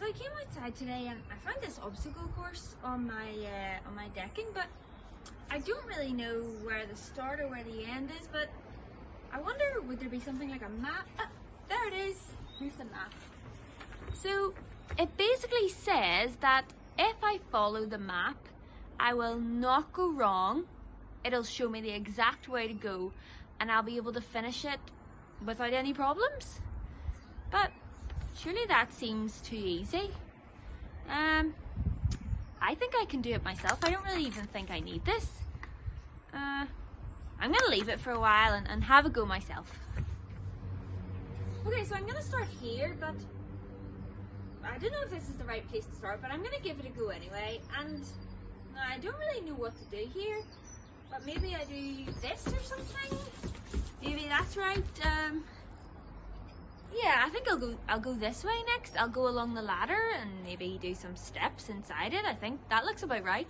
So I came outside today and I found this obstacle course on my decking, but I don't really know where the start or where the end is, but I wonder, would there be something like a map? Ah, there it is. Here's the map. So it basically says that if I follow the map, I will not go wrong. It'll show me the exact way to go and I'll be able to finish it without any problems. But surely that seems too easy. I think I can do it myself. I don't really even think I need this. I'm gonna leave it for a while and have a go myself. Okay, so I'm gonna start here, but I don't know if this is the right place to start, but I'm gonna give it a go anyway. And I don't really know what to do here, but maybe I do this or something. Maybe that's right. Yeah, I think I'll go this way next. I'll go along the ladder and maybe do some steps inside it. I think that looks about right.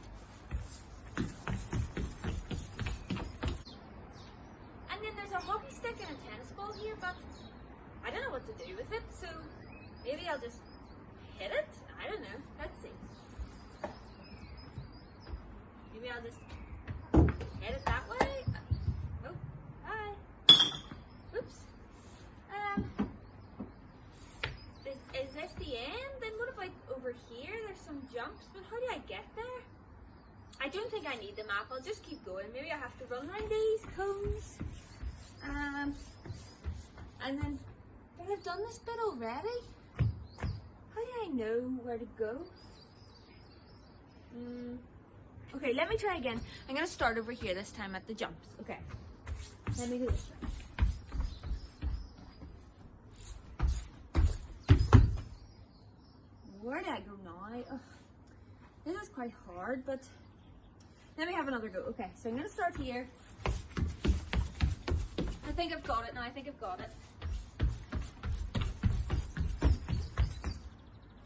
And then there's a hockey stick and a tennis ball here, but I don't know what to do with it, so maybe I'll just hit it? I don't know. Let's see. Maybe I'll just hit it that way. Oh, hi. Oops. Is this the end? Then what about over here? There's some jumps, but how do I get there? I don't think I need the map. I'll just keep going. Maybe I have to run around these cones. And then, but I've done this bit already. How do I know where to go? Okay, let me try again. I'm gonna start over here this time at the jumps. Okay, let me do this way. Where do I go now? Ugh. This is quite hard, but let me have another go. Okay, so I'm gonna start here. I think I've got it now. I think I've got it. But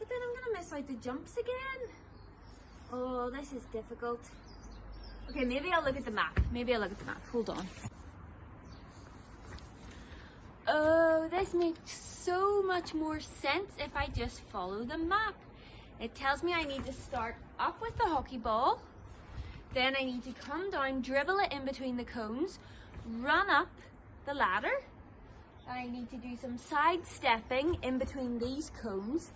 then I'm gonna miss out the jumps again. Oh, this is difficult. Okay, maybe I'll look at the map. Hold on. Oh, this makes so much more sense if I just follow the map. It tells me I need to start up with the hockey ball. Then I need to come down, dribble it in between the cones, run up the ladder. And I need to do some sidestepping in between these cones.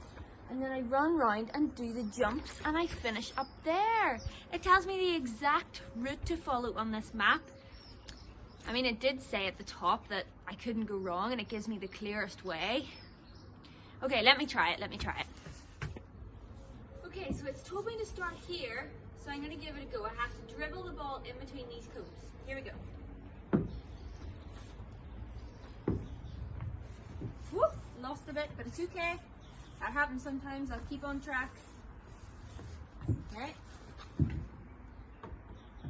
And then I run round and do the jumps and I finish up there. It tells me the exact route to follow on this map. I mean, it did say at the top that I couldn't go wrong and it gives me the clearest way. Okay, let me try it. Okay, so it's told me to start here, so I'm gonna give it a go. I have to dribble the ball in between these cones. Here we go. Whoop, lost a bit, but it's okay. That happens sometimes. I'll keep on track. Okay.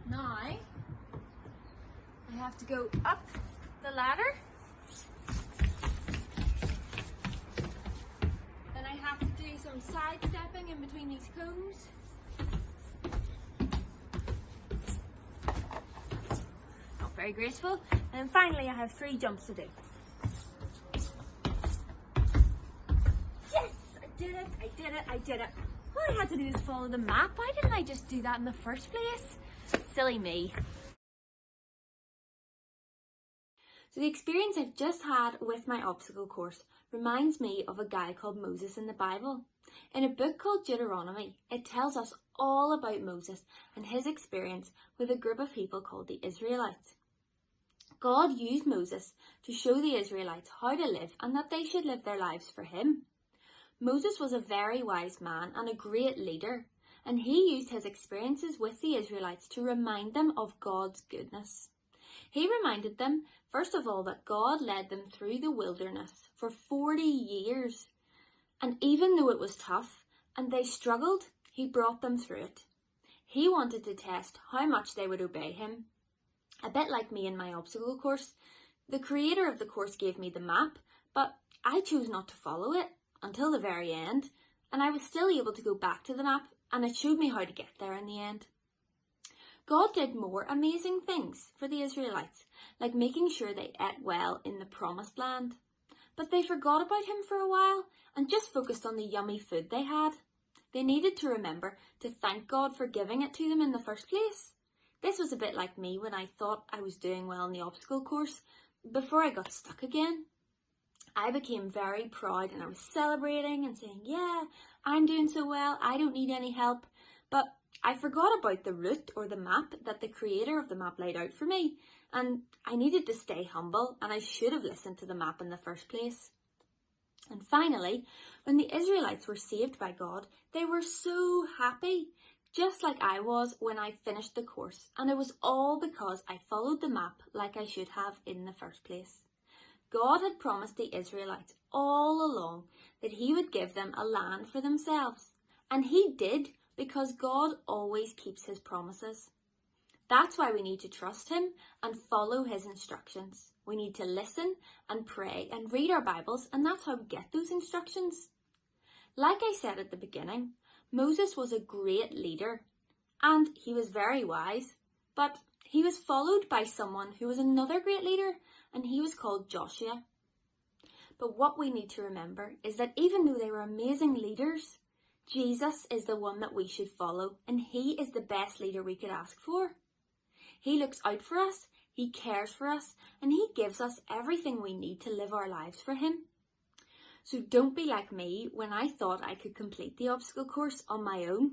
Now, I have to go up the ladder. Then I have to do some sidestepping in between these cones. Not very graceful. And then finally I have 3 jumps to do. I did it. All I had to do is follow the map. Why didn't I just do that in the first place? Silly me. So the experience I've just had with my obstacle course reminds me of a guy called Moses in the Bible. In a book called Deuteronomy, it tells us all about Moses and his experience with a group of people called the Israelites. God used Moses to show the Israelites how to live and that they should live their lives for him. Moses was a very wise man and a great leader, and he used his experiences with the Israelites to remind them of God's goodness. He reminded them, first of all, that God led them through the wilderness for 40 years. And even though it was tough and they struggled, he brought them through it. He wanted to test how much they would obey him. A bit like me in my obstacle course, the creator of the course gave me the map, but I chose not to follow it until the very end, and I was still able to go back to the map, and it showed me how to get there in the end. God did more amazing things for the Israelites, like making sure they ate well in the promised land. but they forgot about him for a while and just focused on the yummy food they had. They needed to remember to thank God for giving it to them in the first place. This was a bit like me when I thought I was doing well in the obstacle course before I got stuck again. I became very proud and I was celebrating and saying, yeah, I'm doing so well, I don't need any help. But I forgot about the route or the map that the creator of the map laid out for me, and I needed to stay humble, and I should have listened to the map in the first place. And finally, when the Israelites were saved by God, they were so happy, just like I was when I finished the course, and it was all because I followed the map like I should have in the first place. God had promised the Israelites all along that he would give them a land for themselves, and he did, because God always keeps his promises. That's why we need to trust him and follow his instructions. We need to listen and pray and read our Bibles, and that's how we get those instructions. Like I said at the beginning, Moses was a great leader and he was very wise, but he was followed by someone who was another great leader, and he was called Joshua. But what we need to remember is that even though they were amazing leaders, Jesus is the one that we should follow, and he is the best leader we could ask for. He looks out for us, he cares for us, and he gives us everything we need to live our lives for him. So don't be like me when I thought I could complete the obstacle course on my own.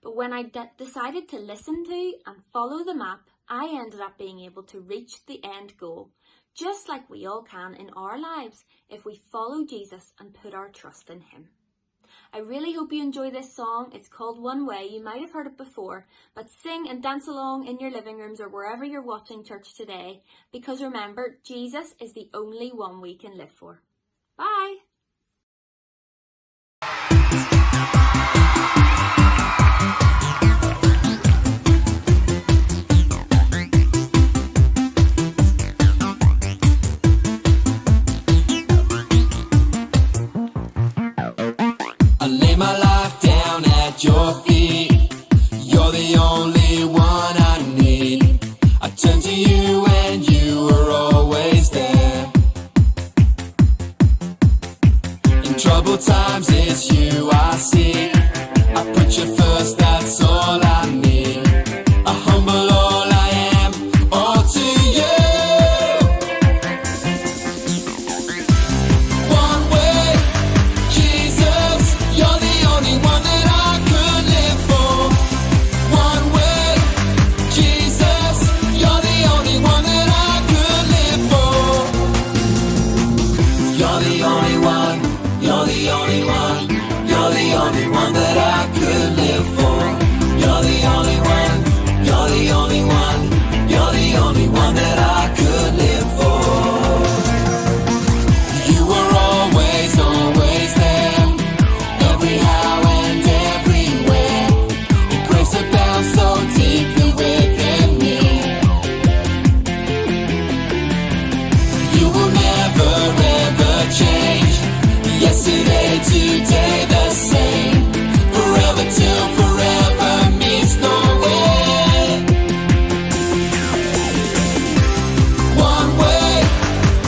But when I decided to listen to and follow the map, I ended up being able to reach the end goal, just like we all can in our lives if we follow Jesus and put our trust in him. I really hope you enjoy this song. It's called One Way. You might have heard it before, but sing and dance along in your living rooms or wherever you're watching church today, because remember, Jesus is the only one we can live for. Bye! Your feet, you're the only one I need. I turn to you and you are always there. In troubled times it's you I see. I put you first, that's all I need. I humble all I am, all to you. One way, Jesus, you're the only one that I today the same, forever till forever meets no end. One way,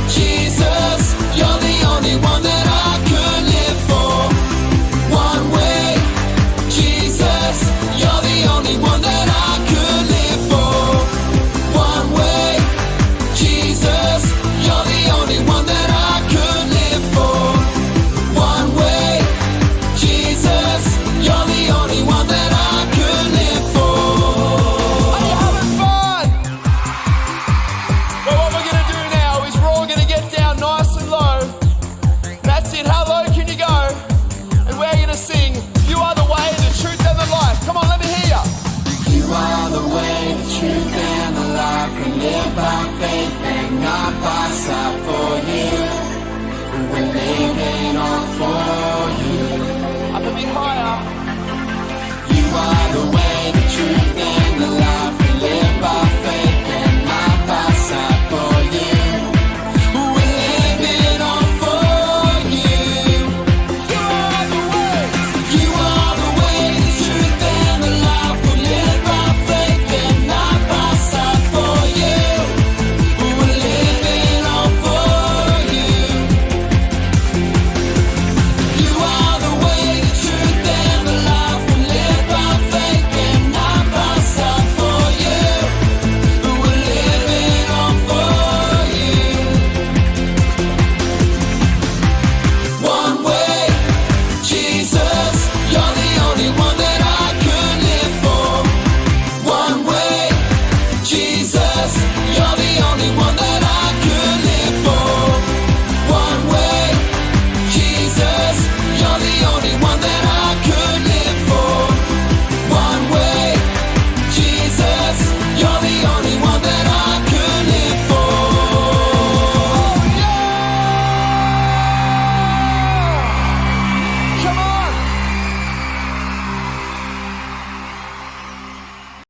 Jesus, you're the only one that I could live for. One way, Jesus, you're the only one that I could live for. One way, Jesus, you're the only one that I could live for. One way, Jesus, you're the only one that I could live for. Are you having fun? Well, what we're going to do now is we're all going to get down nice and low. That's it. How low can you go? And we're going to sing, you are the way, the truth and the life. Come on, let me hear you. You are the way, the truth and the life. We live by faith and not by sight for you. We're living all for you. Up a bit higher. You are the way, the truth and the life. We live by faith and not by sight for you. We're living all for you. You are the way. You are the way, the truth and the life. We live by faith and not by sight for you. We're living all for you. Jesus, you're